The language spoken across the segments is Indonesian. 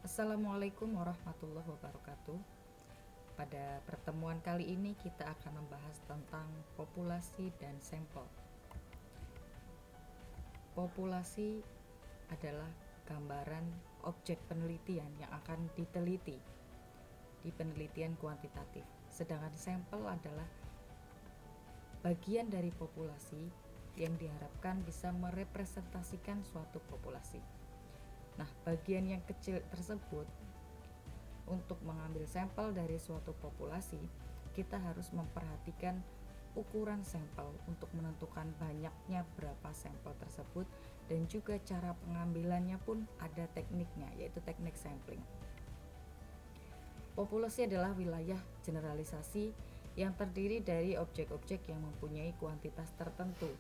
Assalamualaikum warahmatullahi wabarakatuh. Pada pertemuan kali ini kita akan membahas tentang populasi dan sampel. Populasi adalah gambaran objek penelitian yang akan diteliti di penelitian kuantitatif. Sedangkan sampel adalah bagian dari populasi yang diharapkan bisa merepresentasikan suatu populasi. Nah, bagian yang kecil tersebut, untuk mengambil sampel dari suatu populasi, kita harus memperhatikan ukuran sampel untuk menentukan banyaknya berapa sampel tersebut, dan juga cara pengambilannya pun ada tekniknya, yaitu teknik sampling. Populasi adalah wilayah generalisasi yang terdiri dari objek-objek yang mempunyai kuantitas tertentu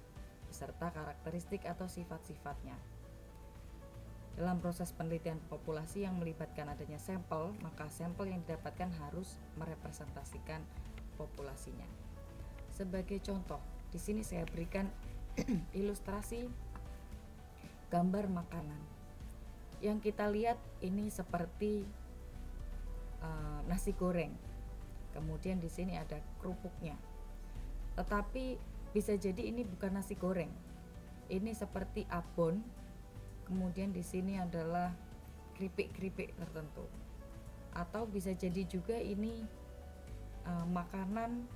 beserta karakteristik atau sifat-sifatnya. Dalam proses penelitian populasi yang melibatkan adanya sampel, maka sampel yang didapatkan harus merepresentasikan populasinya. Sebagai contoh, di sini saya berikan ilustrasi gambar makanan. Yang kita lihat ini seperti nasi goreng. Kemudian di sini ada kerupuknya. Tetapi bisa jadi ini bukan nasi goreng. Ini seperti abon. Kemudian di sini adalah keripik-keripik tertentu. Atau bisa jadi juga ini makanan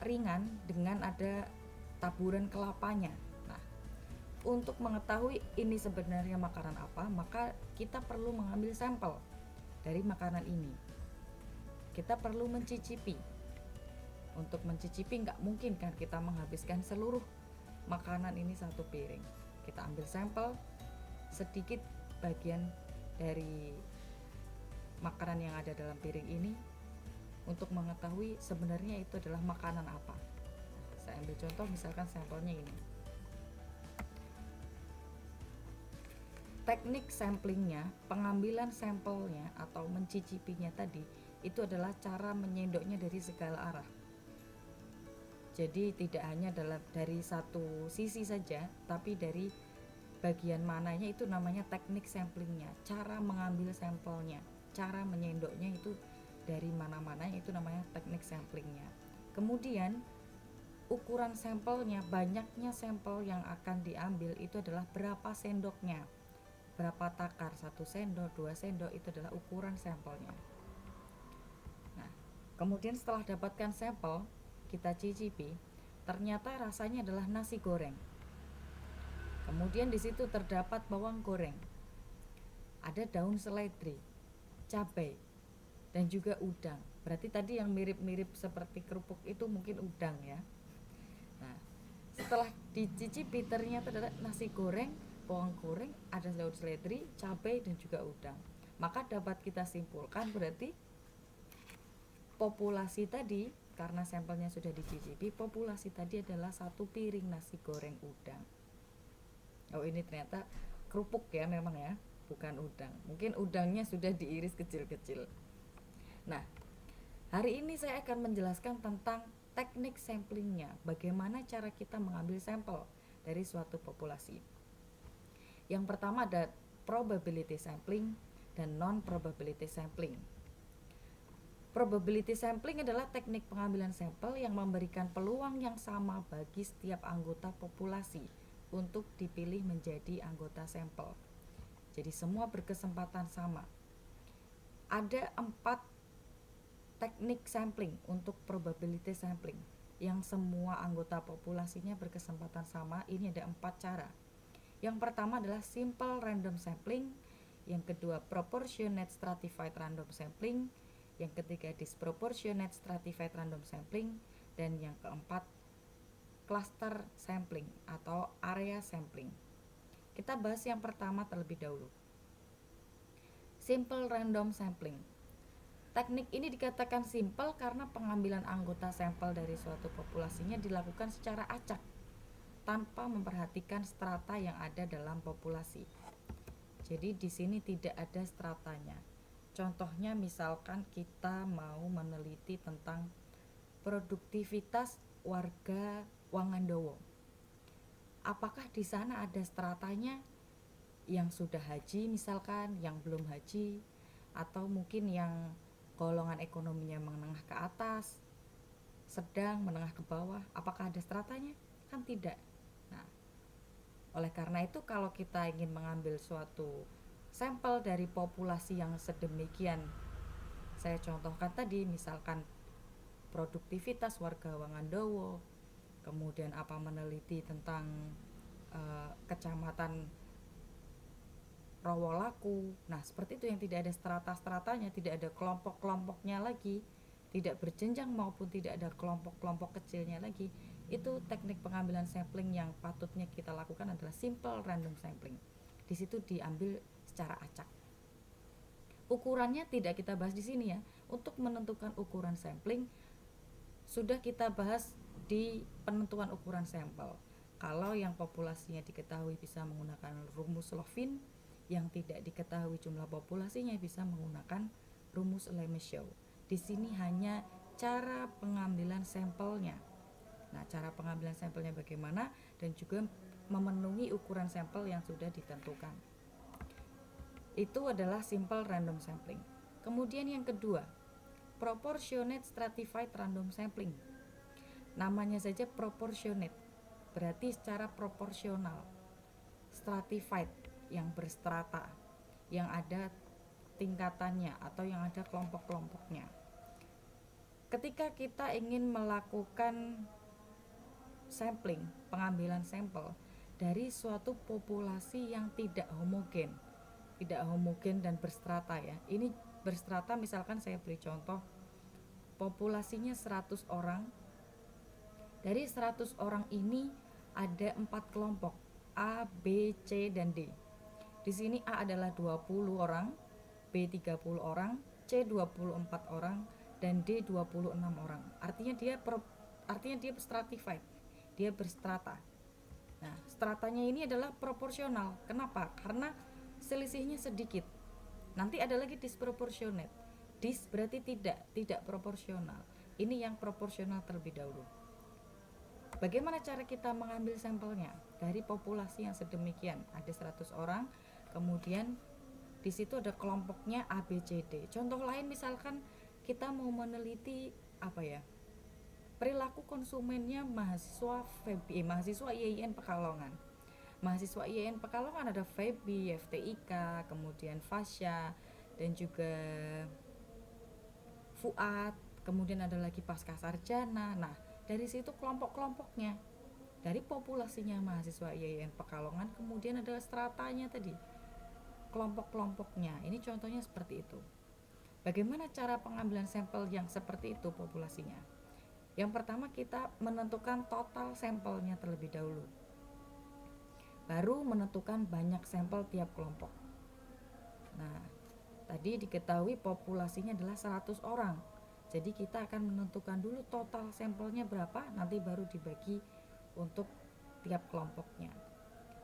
ringan dengan ada taburan kelapanya. Nah, untuk mengetahui ini sebenarnya makanan apa, maka kita perlu mengambil sampel dari makanan ini. Kita perlu mencicipi. Untuk mencicipi nggak mungkin kan kita menghabiskan seluruh makanan ini satu piring. Kita ambil sampel sedikit bagian dari makanan yang ada dalam piring ini untuk mengetahui sebenarnya itu adalah makanan apa. Saya ambil contoh, misalkan sampelnya ini. Teknik samplingnya, pengambilan sampelnya atau mencicipinya tadi, itu adalah cara menyendoknya dari segala arah. Jadi tidak hanya dari satu sisi saja, tapi dari bagian mananya, itu namanya teknik samplingnya. Cara mengambil sampelnya, cara menyendoknya itu dari mana-mana, itu namanya teknik samplingnya. Kemudian ukuran sampelnya, banyaknya sampel yang akan diambil itu adalah berapa sendoknya, berapa takar, 1 sendok, 2 sendok, itu adalah ukuran sampelnya. Nah, kemudian setelah dapatkan sampel, kita cicipi, ternyata rasanya adalah nasi goreng. Kemudian di situ terdapat bawang goreng, ada daun seledri, cabai, dan juga udang. Berarti tadi yang mirip-mirip seperti kerupuk itu mungkin udang ya. Nah, setelah dicicipi ternyata adalah nasi goreng, bawang goreng, ada daun seledri, cabai, dan juga udang. Maka dapat kita simpulkan berarti populasi tadi, karena sampelnya sudah dicicipi, populasi tadi adalah 1 piring nasi goreng udang. Oh, ini ternyata kerupuk ya memang ya, bukan udang. Mungkin udangnya sudah diiris kecil-kecil. Nah, hari ini saya akan menjelaskan tentang teknik samplingnya, bagaimana cara kita mengambil sampel dari suatu populasi. Yang pertama ada probability sampling dan non-probability sampling. Probability sampling adalah teknik pengambilan sampel yang memberikan peluang yang sama bagi setiap anggota populasi untuk dipilih menjadi anggota sampel. Jadi semua berkesempatan sama. Ada 4 teknik sampling untuk probability sampling yang semua anggota populasinya berkesempatan sama. Ini ada 4 cara. Yang pertama adalah simple random sampling, yang kedua proportionate stratified random sampling, yang ketiga disproportionate stratified random sampling, dan yang keempat cluster sampling atau area sampling. Kita bahas yang pertama terlebih dahulu. Simple random sampling. Teknik ini dikatakan simple karena pengambilan anggota sampel dari suatu populasinya dilakukan secara acak tanpa memperhatikan strata yang ada dalam populasi. Jadi di sini tidak ada stratanya. Contohnya misalkan kita mau meneliti tentang produktivitas warga Wangandowo. Apakah di sana ada stratanya, yang sudah haji misalkan, yang belum haji, atau mungkin yang golongan ekonominya menengah ke atas, sedang, menengah ke bawah. Apakah ada stratanya? Kan tidak. Nah, oleh karena itu kalau kita ingin mengambil suatu sampel dari populasi yang sedemikian, saya contohkan tadi, misalkan produktivitas warga Wangandowo, kemudian meneliti tentang kecamatan Rawolaku. Nah, seperti itu yang tidak ada strata-stratanya, tidak ada kelompok-kelompoknya lagi, tidak berjenjang maupun tidak ada kelompok-kelompok kecilnya lagi. Itu teknik pengambilan sampling yang patutnya kita lakukan adalah simple random sampling. Di situ diambil secara acak. Ukurannya tidak kita bahas di sini ya. Untuk menentukan ukuran sampling sudah kita bahas di penentuan ukuran sampel. Kalau yang populasinya diketahui bisa menggunakan rumus Lovin, yang tidak diketahui jumlah populasinya bisa menggunakan rumus Lemaître. Di sini hanya cara pengambilan sampelnya. Nah, cara pengambilan sampelnya bagaimana dan juga memenuhi ukuran sampel yang sudah ditentukan. Itu adalah simple random sampling. Kemudian yang kedua, proportionate stratified random sampling. Namanya saja proportionate, berarti secara proporsional. Stratified, yang berstrata, yang ada tingkatannya atau yang ada kelompok-kelompoknya. Ketika kita ingin melakukan sampling, pengambilan sampel dari suatu populasi yang tidak homogen dan berstrata ya. Ini berstrata, misalkan saya beri contoh, populasinya 100 orang. Dari 100 orang ini ada 4 kelompok, A, B, C, dan D. Di sini A adalah 20 orang, B 30 orang, C 24 orang, dan D 26 orang. Artinya dia stratified, dia berstrata. Nah, stratanya ini adalah proporsional. Kenapa? Karena selisihnya sedikit. Nanti ada lagi disproportionate. Dis berarti tidak proporsional. Ini yang proporsional terlebih dahulu. Bagaimana cara kita mengambil sampelnya? Dari populasi yang sedemikian, ada 100 orang, kemudian di situ ada kelompoknya A, B, C, D. Contoh lain misalkan kita mau meneliti perilaku konsumennya mahasiswa IAIN Pekalongan. Mahasiswa IAIN Pekalongan ada FEBI, FTIK, kemudian Fasya, dan juga Fuad, kemudian ada lagi pasca sarjana. Nah, dari situ kelompok-kelompoknya, dari populasinya mahasiswa IAIN Pekalongan, kemudian ada stratanya tadi, kelompok-kelompoknya. Ini contohnya seperti itu. Bagaimana cara pengambilan sampel yang seperti itu populasinya? Yang pertama kita menentukan total sampelnya terlebih dahulu, baru menentukan banyak sampel tiap kelompok. Nah, tadi diketahui populasinya adalah 100 orang. Jadi kita akan menentukan dulu total sampelnya berapa, nanti baru dibagi untuk tiap kelompoknya.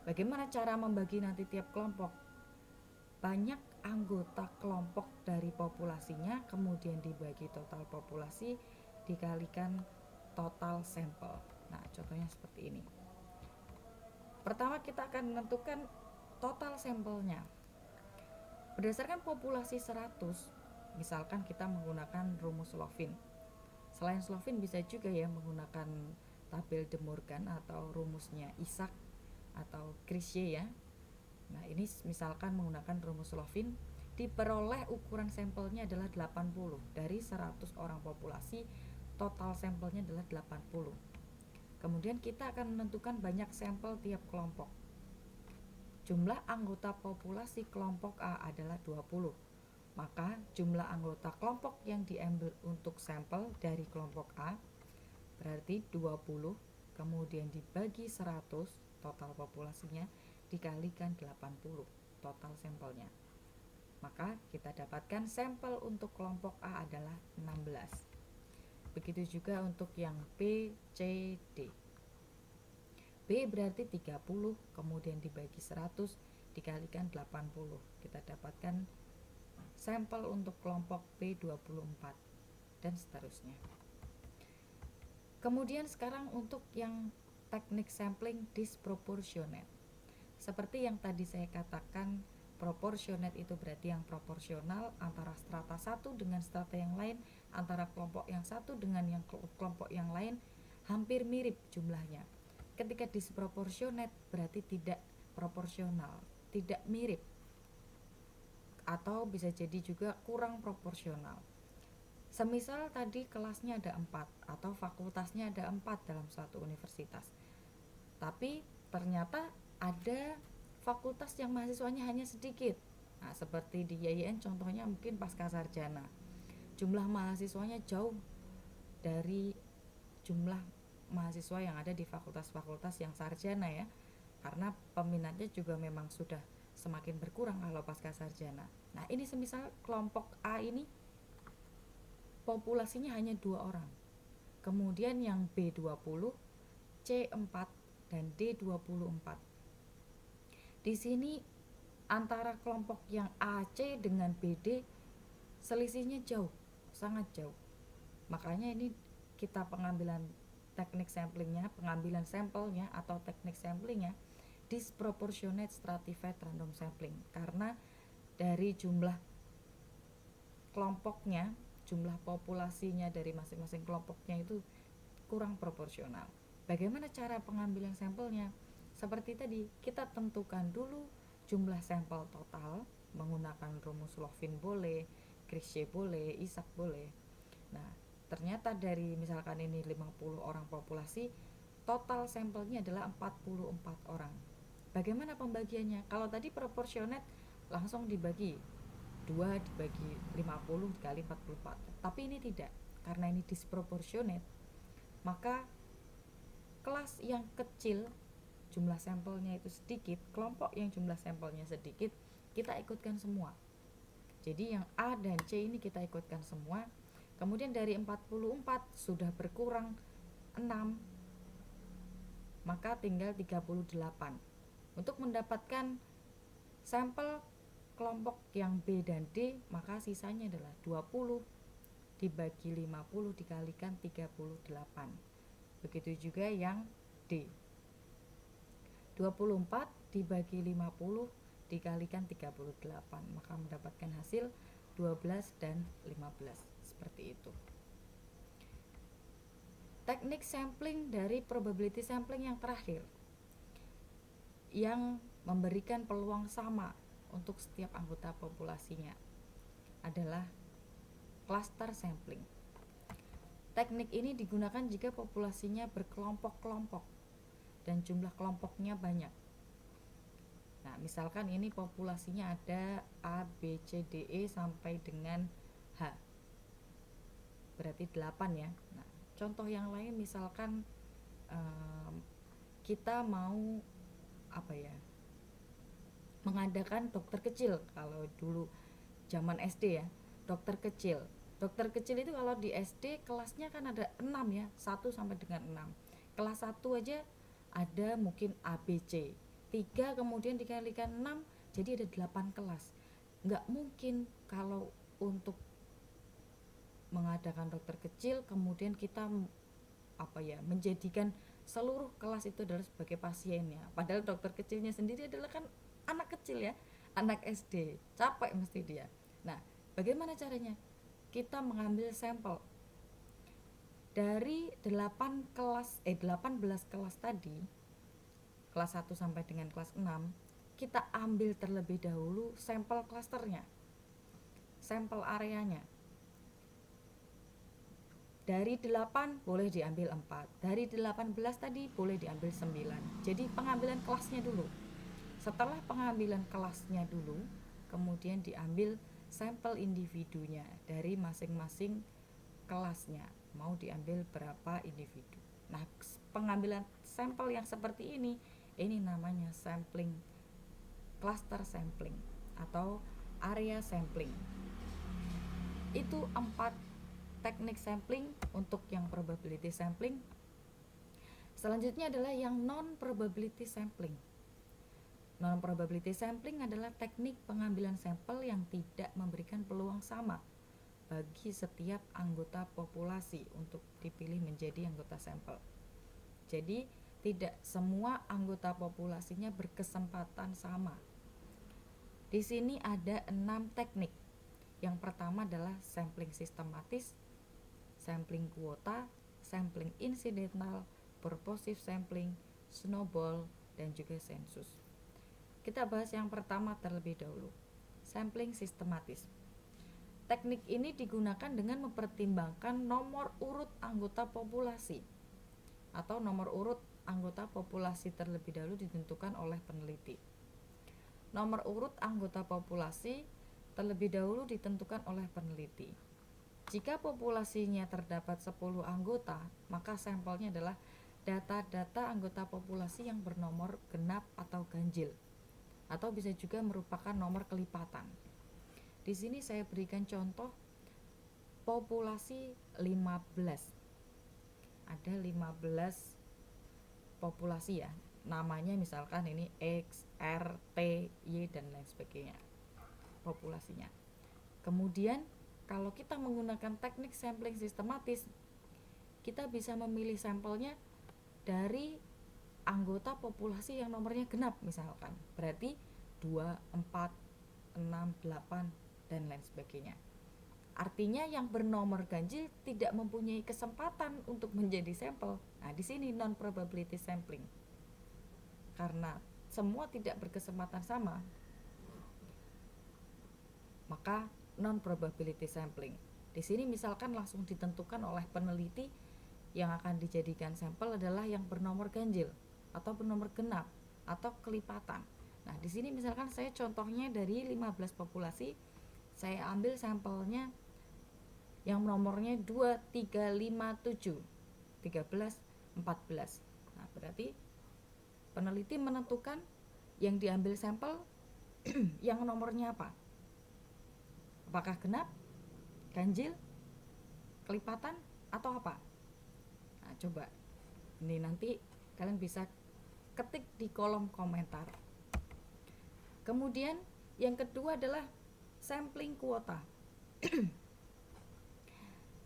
Bagaimana cara membagi nanti tiap kelompok? Banyak anggota kelompok dari populasinya, kemudian dibagi total populasi, dikalikan total sampel. Nah, contohnya seperti ini. Pertama kita akan menentukan total sampelnya. Berdasarkan populasi 100, misalkan kita menggunakan rumus Lovin. Selain Lovin bisa juga ya menggunakan tabel De Morgan atau rumusnya Isaac atau Christie ya. Nah, ini misalkan menggunakan rumus Lovin, diperoleh ukuran sampelnya adalah 80. Dari 100 orang populasi, total sampelnya adalah 80. Kemudian kita akan menentukan banyak sampel tiap kelompok. Jumlah anggota populasi kelompok A adalah 20. Maka jumlah anggota kelompok yang diambil untuk sampel dari kelompok A berarti 20, kemudian dibagi 100 total populasinya, dikalikan 80 total sampelnya. Maka kita dapatkan sampel untuk kelompok A adalah 16. Begitu juga untuk yang B, C, D. B berarti 30, kemudian dibagi 100, dikalikan 80. Kita dapatkan sampel untuk kelompok B 24 dan seterusnya. Kemudian sekarang untuk yang teknik sampling disproportionate. Seperti yang tadi saya katakan, Proportionate itu berarti yang proporsional antara strata satu dengan strata yang lain, antara kelompok yang satu dengan yang kelompok yang lain hampir mirip jumlahnya. Ketika disproportionate berarti tidak proporsional, tidak mirip, atau bisa jadi juga kurang proporsional. Semisal tadi kelasnya ada 4 atau fakultasnya ada 4 dalam suatu universitas, tapi ternyata ada fakultas yang mahasiswanya hanya sedikit. Nah, seperti di YIN contohnya mungkin pasca sarjana. Jumlah mahasiswanya jauh dari jumlah mahasiswa yang ada di fakultas-fakultas yang sarjana ya. Karena peminatnya juga memang sudah semakin berkurang kalau pasca sarjana. Nah, ini semisal kelompok A ini populasinya hanya 2 orang. Kemudian yang B20, C4 dan D24. Di sini antara kelompok yang AC dengan BD selisihnya jauh, sangat jauh. Makanya ini kita pengambilan teknik samplingnya, pengambilan sampelnya atau teknik samplingnya disproportionate stratified random sampling, karena dari jumlah kelompoknya, jumlah populasinya dari masing-masing kelompoknya itu kurang proporsional. Bagaimana cara pengambilan sampelnya? Seperti tadi, kita tentukan dulu jumlah sampel total menggunakan rumus Lovin boleh, Krichet boleh, Isaac boleh. Nah, ternyata dari misalkan ini 50 orang populasi, total sampelnya adalah 44 orang. Bagaimana pembagiannya? Kalau tadi proportionate langsung dibagi 2 dibagi 50 dikali 44. Tapi ini tidak, karena ini disproportionate. Maka kelas yang kecil jumlah sampelnya itu sedikit, kelompok yang jumlah sampelnya sedikit, kita ikutkan semua. Jadi yang A dan C ini kita ikutkan semua. Kemudian dari 44 sudah berkurang 6, maka tinggal 38. Untuk mendapatkan sampel kelompok yang B dan D, maka sisanya adalah 20 dibagi 50 dikalikan 38. Begitu juga yang D. 24 dibagi 50 dikalikan 38, maka mendapatkan hasil 12 dan 15. Seperti itu. Teknik sampling dari probability sampling yang terakhir, yang memberikan peluang sama untuk setiap anggota populasinya, adalah cluster sampling. Teknik ini digunakan jika populasinya berkelompok-kelompok dan jumlah kelompoknya banyak. Nah, misalkan ini populasinya ada A, B, C, D, E sampai dengan H. Berarti 8 ya. Nah, contoh yang lain misalkan kita mau mengadakan dokter kecil. Kalau dulu zaman SD ya, dokter kecil. Dokter kecil itu kalau di SD kelasnya kan ada 6 ya, 1 sampai dengan 6. Kelas 1 aja ada mungkin A, B, C. 3 kemudian dikalikan 6, jadi ada 8 kelas. Nggak mungkin kalau untuk mengadakan dokter kecil kemudian kita menjadikan seluruh kelas itu adalah sebagai pasiennya. Padahal dokter kecilnya sendiri adalah kan anak kecil ya, anak SD. Capek mesti dia. Nah, bagaimana caranya? Kita mengambil sampel dari 18 kelas tadi, kelas 1 sampai dengan kelas 6, kita ambil terlebih dahulu sampel klasternya, sampel areanya. Dari 8 boleh diambil 4, dari 18 tadi boleh diambil 9. Jadi pengambilan kelasnya dulu. Setelah pengambilan kelasnya dulu, kemudian diambil sampel individunya dari masing-masing kelasnya. Mau diambil berapa individu. Nah, pengambilan sampel yang seperti ini namanya sampling, cluster sampling atau area sampling. Itu 4 teknik sampling untuk yang probability sampling. Selanjutnya adalah yang non probability sampling. Non probability sampling adalah teknik pengambilan sampel yang tidak memberikan peluang sama bagi setiap anggota populasi untuk dipilih menjadi anggota sampel. Jadi tidak semua anggota populasinya berkesempatan sama. Di sini ada 6 teknik. Yang pertama adalah sampling sistematis, sampling kuota, sampling insidental, purposive sampling, snowball, dan juga sensus. Kita bahas yang pertama terlebih dahulu, sampling sistematis. Teknik ini digunakan dengan mempertimbangkan nomor urut anggota populasi atau nomor urut anggota populasi terlebih dahulu ditentukan oleh peneliti. Nomor urut anggota populasi terlebih dahulu ditentukan oleh peneliti. Jika populasinya terdapat 10 anggota, maka sampelnya adalah data-data anggota populasi yang bernomor genap atau ganjil, atau bisa juga merupakan nomor kelipatan. Di sini saya berikan contoh populasi 15. Ada 15 populasi ya. Namanya misalkan ini X, R, T, Y dan lain sebagainya. Populasinya. Kemudian kalau kita menggunakan teknik sampling sistematis, kita bisa memilih sampelnya dari anggota populasi yang nomornya genap misalkan. Berarti 2, 4, 6, 8 dan lain sebagainya. Artinya yang bernomor ganjil tidak mempunyai kesempatan untuk menjadi sampel. Nah, di sini non probability sampling. Karena semua tidak berkesempatan sama, maka non probability sampling. Di sini misalkan langsung ditentukan oleh peneliti yang akan dijadikan sampel adalah yang bernomor ganjil atau bernomor genap atau kelipatan. Nah, di sini misalkan saya contohnya dari 15 populasi, saya ambil sampelnya yang nomornya 2, 3, 5, 7, 13, 14. Nah, berarti peneliti menentukan yang diambil sampel yang nomornya apa? Apakah genap, ganjil, kelipatan, atau apa? Nah, coba ini nanti kalian bisa ketik di kolom komentar. Kemudian yang kedua adalah sampling kuota.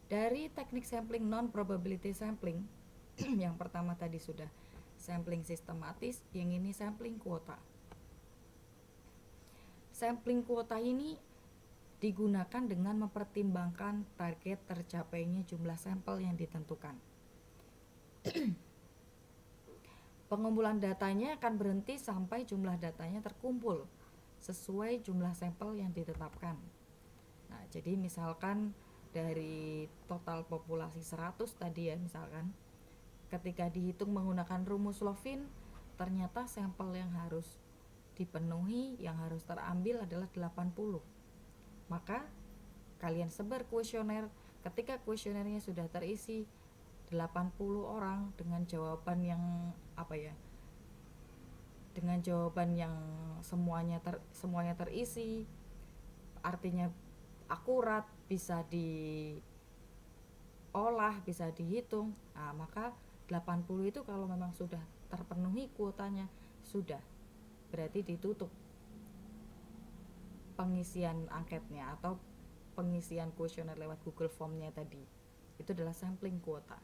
Dari teknik sampling non probability sampling, yang pertama tadi sudah sampling sistematis, yang ini sampling kuota. Sampling kuota ini digunakan dengan mempertimbangkan target tercapainya jumlah sampel yang ditentukan. Pengumpulan datanya akan berhenti sampai jumlah datanya terkumpul sesuai jumlah sampel yang ditetapkan. Nah, jadi misalkan dari total populasi 100 tadi ya, misalkan ketika dihitung menggunakan rumus Lovin, ternyata sampel yang harus dipenuhi, yang harus terambil adalah 80. Maka kalian sebar kuesioner. Ketika kuesionernya sudah terisi 80 orang dengan jawaban yang dengan jawaban yang semuanya terisi, artinya akurat, bisa diolah, bisa dihitung. Nah, maka 80 itu kalau memang sudah terpenuhi kuotanya, sudah berarti ditutup pengisian angketnya atau pengisian kuesioner lewat Google Form-nya tadi. Itu adalah sampling kuota.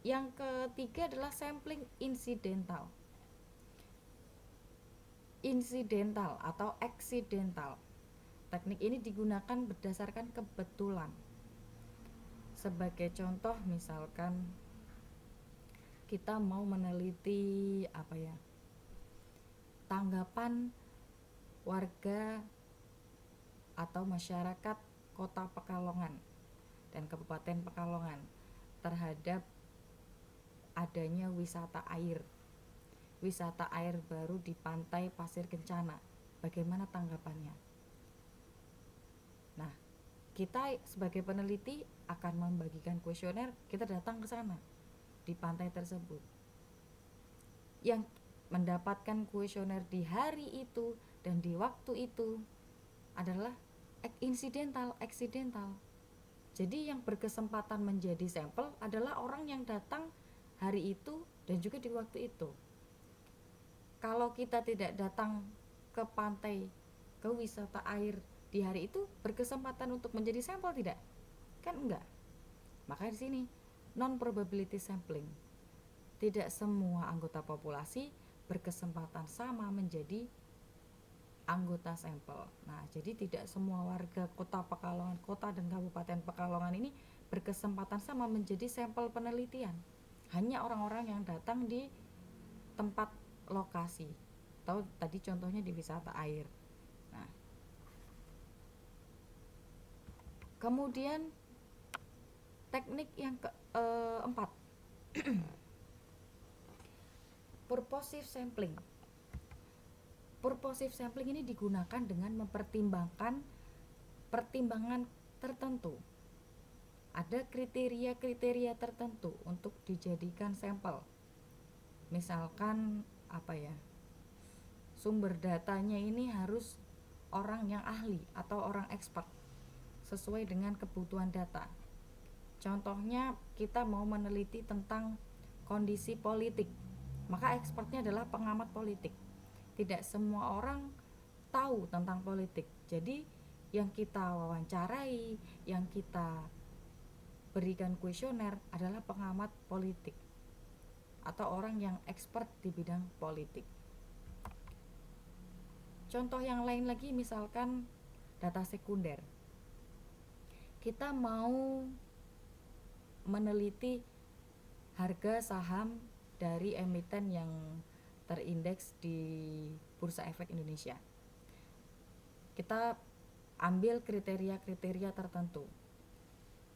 Yang ketiga adalah sampling insidental. Insidental atau accidental. Teknik ini digunakan berdasarkan kebetulan. Sebagai contoh, misalkan kita mau meneliti tanggapan warga atau masyarakat Kota Pekalongan dan Kabupaten Pekalongan terhadap adanya wisata air baru di pantai Pasir Kencana. Bagaimana tanggapannya? Nah, kita sebagai peneliti akan membagikan kuesioner, kita datang ke sana di pantai tersebut. Yang mendapatkan kuesioner di hari itu dan di waktu itu adalah accidental. Jadi yang berkesempatan menjadi sampel adalah orang yang datang hari itu dan juga di waktu itu. Kalau kita tidak datang ke pantai, ke wisata air di hari itu, berkesempatan untuk menjadi sampel tidak? Kan enggak. Maka di sini non probability sampling. Tidak semua anggota populasi berkesempatan sama menjadi anggota sampel. Nah, jadi tidak semua warga Kota Pekalongan, Kota dan Kabupaten Pekalongan ini berkesempatan sama menjadi sampel penelitian. Hanya orang-orang yang datang di tempat lokasi. Atau tadi contohnya di wisata air. Nah, kemudian teknik yang keempat, purposive sampling. Purposive sampling ini digunakan dengan mempertimbangkan pertimbangan tertentu. Ada kriteria-kriteria tertentu untuk dijadikan sampel. Misalkan sumber datanya ini harus orang yang ahli atau orang expert sesuai dengan kebutuhan data. Contohnya kita mau meneliti tentang kondisi politik, maka expertnya adalah pengamat politik. Tidak semua orang tahu tentang politik, jadi yang kita wawancarai, yang kita berikan kuesioner adalah pengamat politik atau orang yang expert di bidang politik. Contoh yang lain lagi, misalkan data sekunder. Kita mau meneliti harga saham dari emiten yang terindeks di Bursa Efek Indonesia. Kita ambil kriteria-kriteria tertentu,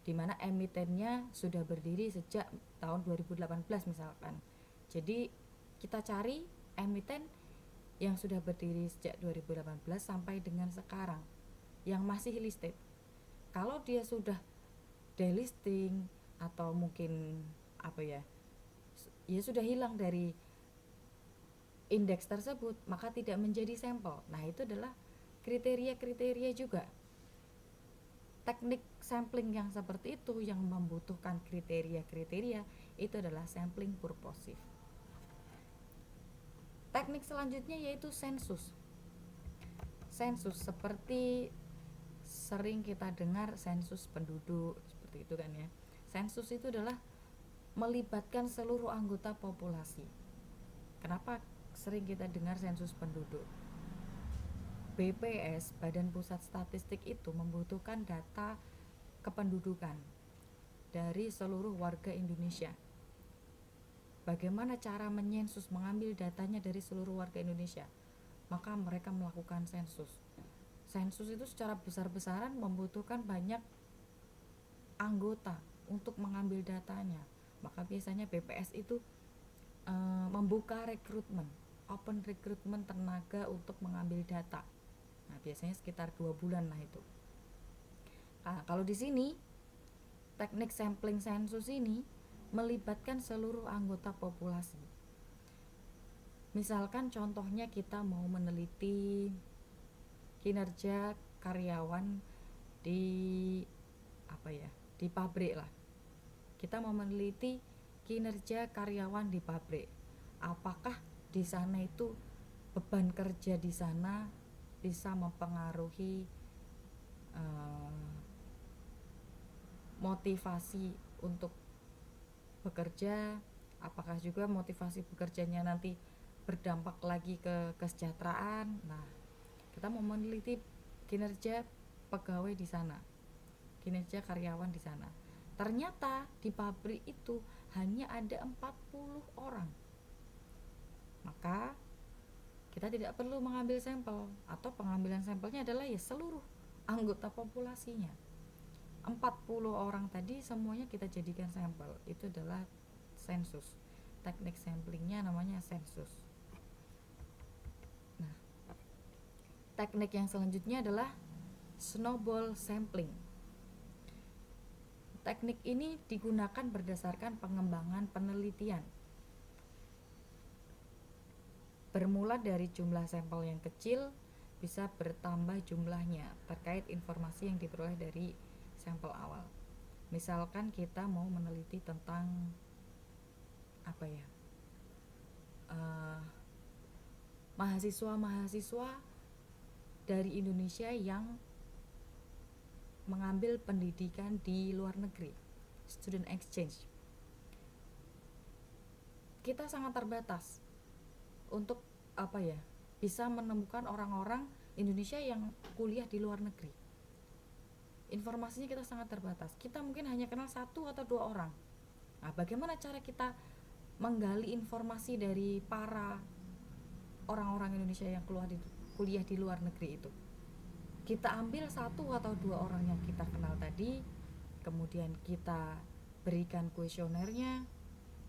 di mana emitennya sudah berdiri sejak tahun 2018 misalkan. Jadi kita cari emiten yang sudah berdiri sejak 2018 sampai dengan sekarang yang masih listed. Kalau dia sudah delisting atau mungkin ya sudah hilang dari indeks tersebut, maka tidak menjadi sampel. Nah, itu adalah kriteria-kriteria juga. Teknik sampling yang seperti itu yang membutuhkan kriteria-kriteria itu adalah sampling purposive. Teknik selanjutnya yaitu sensus. Sensus seperti sering kita dengar sensus penduduk seperti itu kan ya. Sensus itu adalah melibatkan seluruh anggota populasi. Kenapa sering kita dengar sensus penduduk? BPS, Badan Pusat Statistik itu membutuhkan data kependudukan dari seluruh warga Indonesia. Bagaimana cara menyensus, mengambil datanya dari seluruh warga Indonesia? Maka mereka melakukan sensus. Sensus itu secara besar-besaran membutuhkan banyak anggota untuk mengambil datanya. Maka biasanya BPS itu membuka rekrutmen, open rekrutmen tenaga untuk mengambil data. Nah, biasanya sekitar 2 bulan lah itu. Nah, kalau di sini teknik sampling sensus ini melibatkan seluruh anggota populasi. Misalkan contohnya kita mau meneliti kinerja karyawan di di pabrik lah. Kita mau meneliti kinerja karyawan di pabrik. Apakah di sana itu beban kerja di sana bisa mempengaruhi motivasi untuk bekerja, apakah juga motivasi bekerjanya nanti berdampak lagi ke kesejahteraan. Nah, kita mau meneliti kinerja pegawai di sana, kinerja karyawan di sana. Ternyata di pabrik itu hanya ada 40 orang. Maka kita tidak perlu mengambil sampel, atau pengambilan sampelnya adalah ya seluruh anggota populasinya. 40 orang tadi semuanya kita jadikan sampel. Itu adalah sensus. Teknik samplingnya namanya sensus. Nah, teknik yang selanjutnya adalah snowball sampling. Teknik ini digunakan berdasarkan pengembangan penelitian. Bermula dari jumlah sampel yang kecil, bisa bertambah jumlahnya terkait informasi yang diperoleh dari sampel awal. Misalkan kita mau meneliti tentang mahasiswa-mahasiswa dari Indonesia yang mengambil pendidikan di luar negeri, student exchange. Kita sangat terbatas untuk bisa menemukan orang-orang Indonesia yang kuliah di luar negeri. Informasinya kita sangat terbatas, kita mungkin hanya kenal 1 atau 2 orang. Nah, bagaimana cara kita menggali informasi dari para orang-orang Indonesia yang kuliah di luar negeri itu? Kita ambil 1 atau 2 orang yang kita kenal tadi, kemudian kita berikan kuesionernya,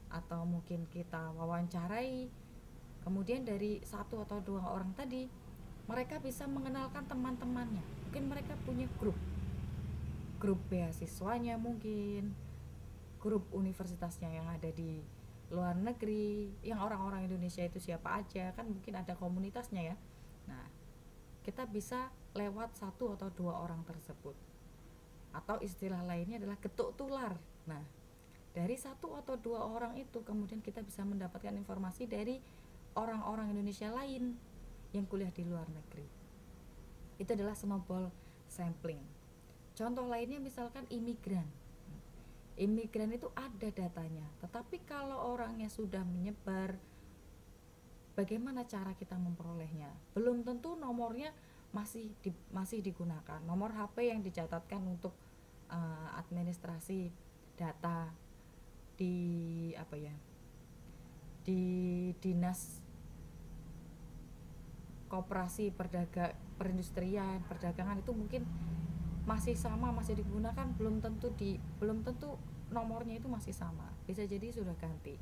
atau mungkin kita wawancarai. Kemudian dari 1 atau 2 orang tadi, mereka bisa mengenalkan teman-temannya. Mungkin mereka punya grup beasiswanya, mungkin grup universitasnya yang ada di luar negeri, yang orang-orang Indonesia itu siapa aja, kan mungkin ada komunitasnya ya. Nah, kita bisa lewat 1 atau 2 orang tersebut, atau istilah lainnya adalah getuk tular. Nah, dari 1 atau 2 orang itu kemudian kita bisa mendapatkan informasi dari orang-orang Indonesia lain yang kuliah di luar negeri. Itu adalah snowball sampling. Contoh lainnya misalkan imigran itu ada datanya, tetapi kalau orangnya sudah menyebar, bagaimana cara kita memperolehnya? Belum tentu nomornya masih digunakan, nomor HP yang dicatatkan untuk administrasi data di di dinas koperasi perindustrian perdagangan itu mungkin masih sama, masih digunakan, belum tentu nomornya itu masih sama, bisa jadi sudah ganti.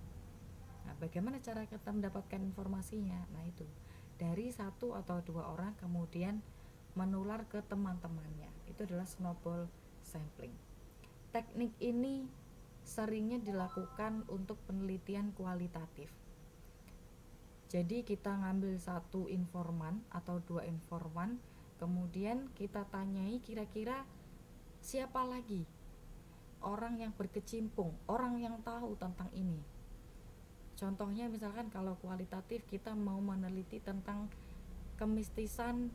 Nah, bagaimana cara kita mendapatkan informasinya? Nah, itu dari 1 atau 2 orang kemudian menular ke teman-temannya. Itu adalah snowball sampling. Teknik ini seringnya dilakukan untuk penelitian kualitatif. Jadi kita ngambil 1 informan atau 2 informan, kemudian kita tanyai kira-kira siapa lagi orang yang berkecimpung, orang yang tahu tentang ini. Contohnya misalkan kalau kualitatif kita mau meneliti tentang kemistisan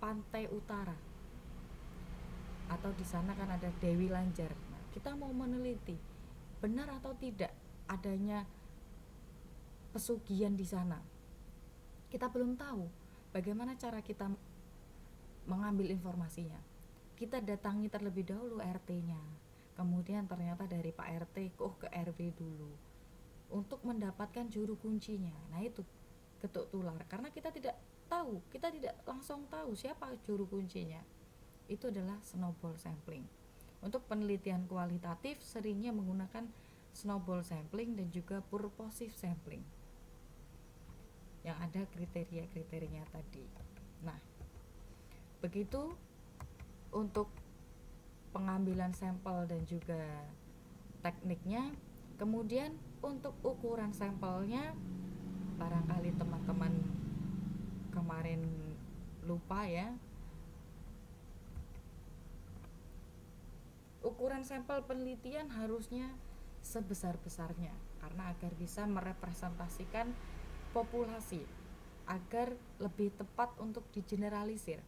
pantai utara, atau di sana kan ada Dewi Lanjar. Nah, kita mau meneliti benar atau tidak adanya pesugihan di sana. Kita belum tahu bagaimana cara kita mengambil informasinya. Kita datangi terlebih dahulu RT-nya, kemudian ternyata dari Pak RT ke RW dulu untuk mendapatkan juru kuncinya. Nah, itu getuk tular, karena kita tidak langsung tahu siapa juru kuncinya. Itu adalah snowball sampling. Untuk penelitian kualitatif seringnya menggunakan snowball sampling dan juga purposive sampling yang ada kriteria-kriterianya tadi. Nah, begitu untuk pengambilan sampel dan juga tekniknya. Kemudian untuk ukuran sampelnya, barangkali teman-teman kemarin lupa ya. Ukuran sampel penelitian harusnya sebesar-besarnya, karena agar bisa merepresentasikan populasi, agar lebih tepat untuk digeneralisir.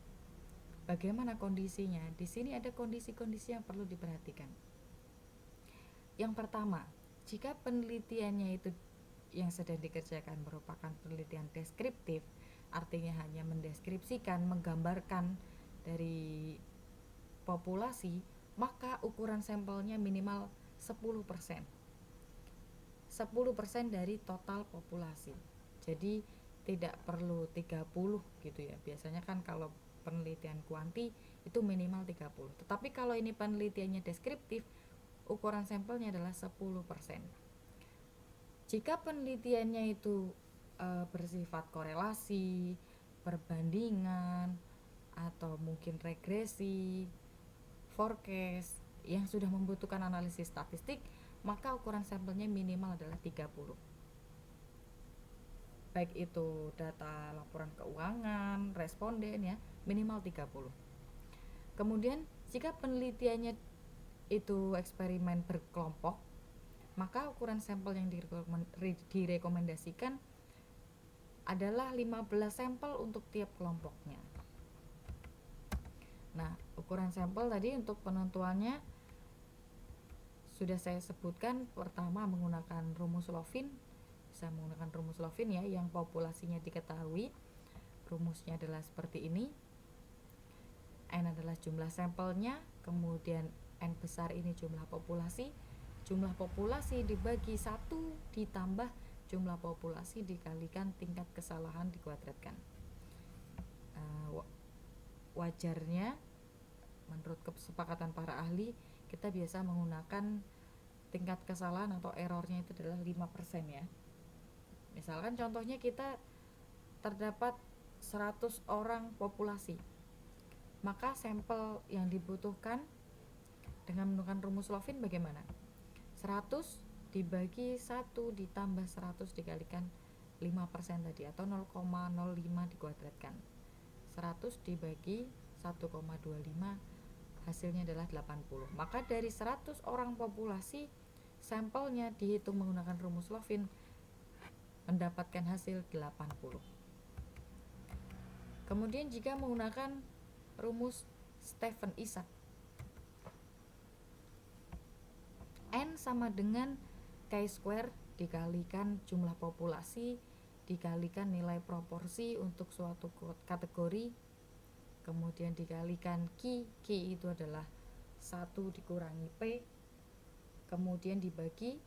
Bagaimana kondisinya? Di sini ada kondisi-kondisi yang perlu diperhatikan. Yang pertama, jika penelitiannya itu yang sedang dikerjakan merupakan penelitian deskriptif, artinya hanya mendeskripsikan, menggambarkan dari populasi, maka ukuran sampelnya minimal 10%. 10% dari total populasi. Jadi tidak perlu 30 gitu ya. Biasanya kan kalau penelitian kuanti itu minimal 30. Tetapi kalau ini penelitiannya deskriptif, ukuran sampelnya adalah 10%. Jika penelitiannya itu bersifat korelasi, perbandingan, atau mungkin regresi, forecast yang sudah membutuhkan analisis statistik, maka ukuran sampelnya minimal adalah 30. Baik itu data laporan keuangan, responden ya, minimal 30. Kemudian jika penelitiannya itu eksperimen berkelompok, maka ukuran sampel yang direkomendasikan adalah 15 sampel untuk tiap kelompoknya. Nah, ukuran sampel tadi untuk penentuannya sudah saya sebutkan. Pertama menggunakan rumus Lovin, bisa menggunakan rumus Lovin ya, yang populasinya diketahui. Rumusnya adalah seperti ini. N adalah jumlah sampelnya, kemudian N besar ini jumlah populasi. Jumlah populasi dibagi 1 ditambah jumlah populasi dikalikan tingkat kesalahan dikuadratkan. Wajarnya menurut kesepakatan para ahli, kita biasa menggunakan tingkat kesalahan atau errornya itu adalah 5% ya. Misalkan contohnya kita terdapat 100 orang populasi, maka sampel yang dibutuhkan dengan menggunakan rumus Lovin bagaimana? 100 dibagi 1 ditambah 100 dikalikan 5% tadi, atau 0,05 dikuadratkan. 100 dibagi 1,25 hasilnya adalah 80. Maka dari 100 orang populasi, sampelnya dihitung menggunakan rumus Lovin mendapatkan hasil 80. Kemudian jika menggunakan rumus Stephen-Isaac, N sama dengan Chi-square dikalikan jumlah populasi dikalikan nilai proporsi untuk suatu kategori, kemudian dikalikan Q itu adalah 1 dikurangi P, kemudian dibagi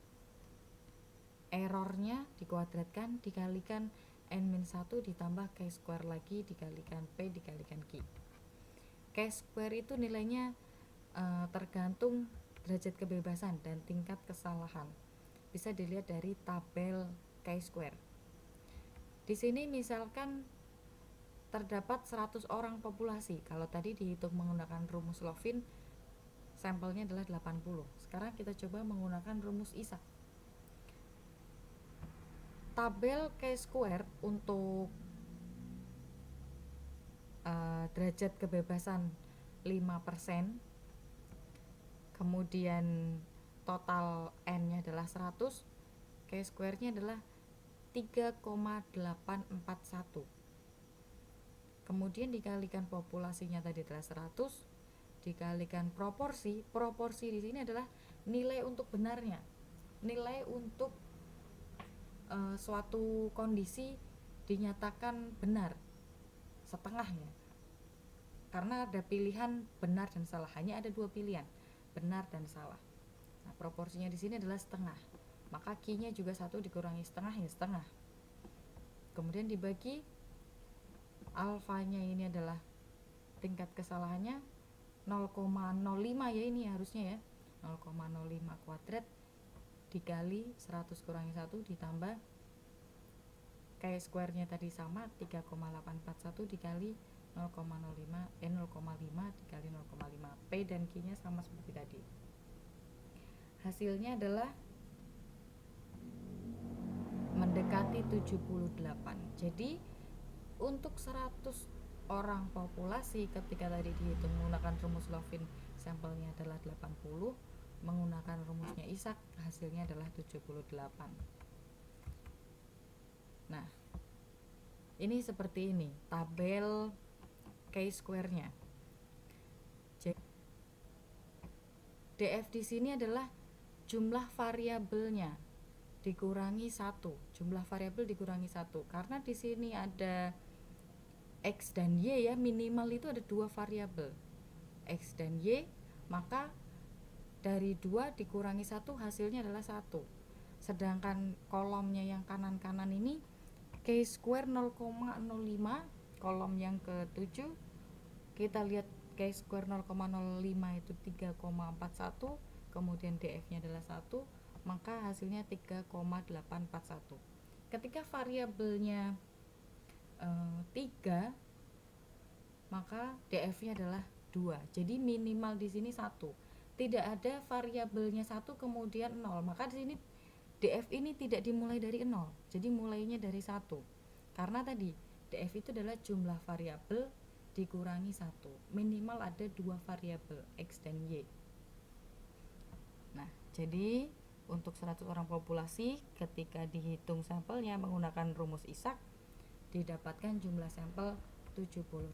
errornya dikuadratkan dikalikan N-1 ditambah Chi-square lagi dikalikan P dikalikan Q. Chi-square itu nilainya tergantung derajat kebebasan dan tingkat kesalahan. Bisa dilihat dari tabel Chi-square. Di sini misalkan terdapat 100 orang populasi. Kalau tadi dihitung menggunakan rumus Lovin, sampelnya adalah 80. Sekarang kita coba menggunakan rumus Isaac. Tabel Chi-square untuk derajat kebebasan 5%, kemudian total N-nya adalah 100, Chi-square-nya adalah 3,841. Kemudian dikalikan populasinya tadi adalah 100, dikalikan proporsi. Proporsi di sini adalah nilai untuk benarnya, nilai untuk suatu kondisi dinyatakan benar setengahnya. Karena ada pilihan benar dan salah, hanya ada 2 pilihan, benar dan salah. Nah, proporsinya di sini adalah setengah. Maka Q-nya juga 1 dikurangi setengah ya setengah. Kemudian dibagi alfanya ini adalah tingkat kesalahannya 0,05 ya, ini harusnya ya 0,05 kuadrat dikali 100 kurangi 1 ditambah Chi-square nya tadi sama 3,841 dikali 0,05 dikali 0,5, P dan Q nya sama seperti tadi. Hasilnya adalah mendekati 78. Jadi untuk 100 orang populasi ketika tadi dihitung menggunakan rumus Lovin sampelnya adalah 80, menggunakan rumusnya Isaac hasilnya adalah 78. Nah, ini seperti ini tabel Chi-square-nya. DF di sini adalah jumlah variabelnya dikurangi 1, jumlah variabel dikurangi 1, karena di sini ada X dan Y ya, minimal itu ada 2 variabel X dan Y, maka dari 2 dikurangi 1 hasilnya adalah 1. Sedangkan kolomnya yang kanan-kanan ini Chi-square 0,05, kolom yang ke-7 kita lihat Chi-square 0,05 itu 3,41, kemudian DF-nya adalah 1, maka hasilnya 3,841. Ketika variabelnya 3, maka DF-nya adalah 2. Jadi minimal di sini 1. Tidak ada variabelnya 1 kemudian 0. Maka di sini DF ini tidak dimulai dari 0. Jadi mulainya dari 1. Karena tadi DF itu adalah jumlah variabel dikurangi 1. Minimal ada 2 variabel X dan Y. Nah, jadi untuk 100 orang populasi ketika dihitung sampelnya menggunakan rumus Isaac didapatkan jumlah sampel 78.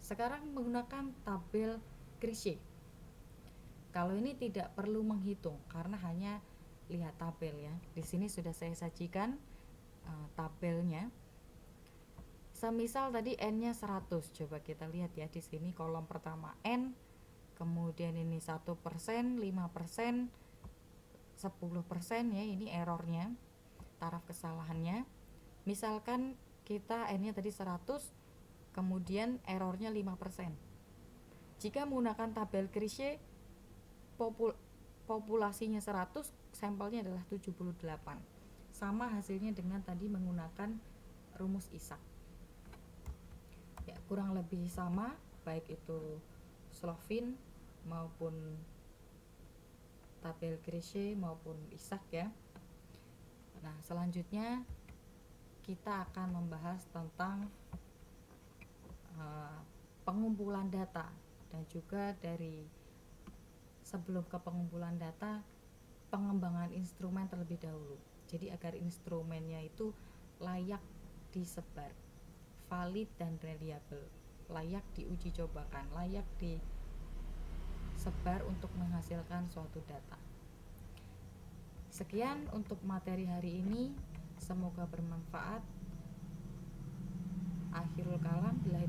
Sekarang menggunakan tabel Crichet. Kalau ini tidak perlu menghitung karena hanya lihat tabel ya. Di sini sudah saya sajikan tabelnya. Semisal tadi N-nya 100, coba kita lihat ya di sini kolom pertama N, kemudian ini 1%, 5%, 10% ya, ini errornya, taraf kesalahannya. Misalkan kita N-nya tadi 100, kemudian errornya 5%. Jika menggunakan tabel Krische, populasinya 100, sampelnya adalah 78. Sama hasilnya dengan tadi menggunakan rumus Ishak. Ya, kurang lebih sama, baik itu Slovin maupun tabel Krische maupun Ishak ya. Nah, selanjutnya kita akan membahas tentang pengumpulan data, dan juga dari sebelum ke pengumpulan data, pengembangan instrumen terlebih dahulu. Jadi agar instrumennya itu layak disebar, valid dan reliable, layak diuji cobakan, layak disebar untuk menghasilkan suatu data. Sekian untuk materi hari ini, semoga bermanfaat. Akhirul kalam, billahi